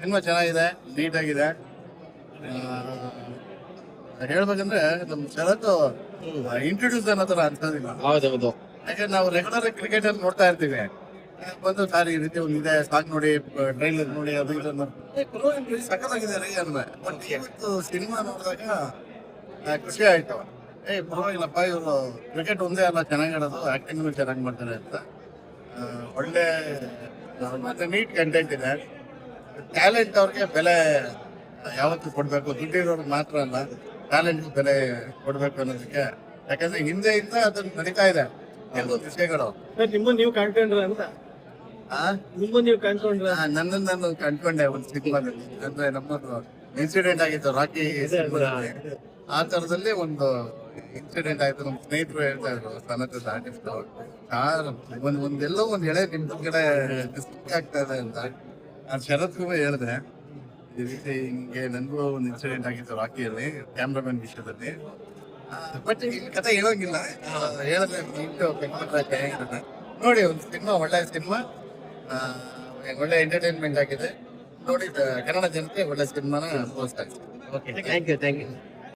Cinema ಚೆನ್ನಾಗಿದೆ, ನೀಟಾಗಿದೆ. ಹೇಳ್ಬೇಕಂದ್ರೆ ನಮ್ಮ ಶರತ್ ಇಂಟ್ರೊಡ್ಯೂಸ್ ಅನ್ನೋ ಥರ ಅನ್ಸೋದಿಲ್ಲ. ಹೌದೌದು. ಯಾಕಂದ್ರೆ ನಾವು ರೆಗ್ಯುಲರ್ ಕ್ರಿಕೆಟ್ ಅಲ್ಲಿ ನೋಡ್ತಾ ಇರ್ತೀವಿ. ಬಂದು ಸಾರಿ ಈ ರೀತಿ ಒಂದು ಇದೆ, ಸಾಂಗ್ ನೋಡಿ, ಟ್ರೈಲರ್ ನೋಡಿ, ಅದು ಇದನ್ನು ಸಖತ್ತಾಗಿದೆ ರೀ ಅನ್ವೆ. ಬಟ್ ಇವತ್ತು ಸಿನಿಮಾ ನೋಡಿದಾಗ ಖುಷಿ ಆಯ್ತು. ಪರವಾಗಿಲ್ಲಪ್ಪ, ಇವರು ಕ್ರಿಕೆಟ್ ಒಂದೇ ಅಲ್ಲ ಚೆನ್ನಾಗಿ ಆಡೋದು, ಆಕ್ಟಿಂಗ್ ಚೆನ್ನಾಗಿ ಮಾಡ್ತಾರೆ ಅಂತ. ಒಳ್ಳೆ ಮತ್ತೆ ನೀಟ್ ಕಂಟೆಂಟ್ ಇದೆ. ಟ್ಯಾಲೆಂಟ್ ಅವ್ರಿಗೆ ಬೆಲೆ ಯಾವತ್ತೂ ಕೊಡಬೇಕು, ದುಡ್ಡಿರೋರ್ಗೆ ಮಾತ್ರ ಅಲ್ಲ, ಟ್ಯಾಲೆಂಟ್ ಬೆಲೆ ಕೊಡಬೇಕು ಅನ್ನೋದಕ್ಕೆ. ಯಾಕಂದ್ರೆ ಹಿಂದೆಯಿಂದ ಅದನ್ನ ನಡೀತಾ ಇದೆ ಕೆಲವು ವಿಷಯಗಳು. ನೀವು ಕಾಣ್ಕೊಂಡ್ರ ಅಂತ ನೀವು ಕಾಣ್ಕೊಂಡ್ರ ನನ್ನನ್ನು ನಾನು ಕಂಡ್ಕೊಂಡೆ ಒಂದು ಸಿನಿಮಾದಲ್ಲಿ. ಅಂದ್ರೆ ನಮ್ಮದು ಇನ್ಸಿಡೆಂಟ್ ಆಗಿತ್ತು ರಾಕಿ ಸಿನಿಮಾದಲ್ಲಿ. ಆ ತರದಲ್ಲಿ ಒಂದು ಇನ್ಸಿಡೆಂಟ್ ಆಯ್ತು. ನಮ್ಮ ಸ್ನೇಹಿತರು ಹೇಳ್ತಾ ಇದ್ರು, ಸನತ್ ಆರ್ಟಿಸ್ಟ್ ಒಂದೆಲ್ಲೋ ಒಂದ್ ಎಳೆ ನಿಮ್ ಕಡೆ ಆಗ್ತಾ ಇದೆ ಅಂತ. ನಾನು ಶರತ್ಗೂ ಹೇಳಿದೆ, ಈ ರೀತಿ ಹಿಂಗೆ ನನಗೂ ಒಂದು ಇನ್ಸಿಡೆಂಟ್ ಆಗಿತ್ತು ರಾಕಿಯಲ್ಲಿ, ಕ್ಯಾಮ್ರಾಮನ್ ವಿಷಯದಲ್ಲಿ. ಬಟ್ ಈ ಕಥೆ ಹೇಳೋಂಗಿಲ್ಲ, ಹೇಳಿದ್ರೆ ನೋಡಿ. ಒಂದು ಸಿನಿಮಾ ಒಳ್ಳೆ ಸಿನಿಮಾ, ಒಳ್ಳೆ ಎಂಟರ್ಟೈನ್ಮೆಂಟ್ ಆಗಿದೆ ನೋಡಿ. ಕನ್ನಡ ಜನತೆ ಒಳ್ಳೆ ಸಿನಿಮಾನ ಪ್ರೋತ್ಸಾಹಿಸಿ. Okay, thank you.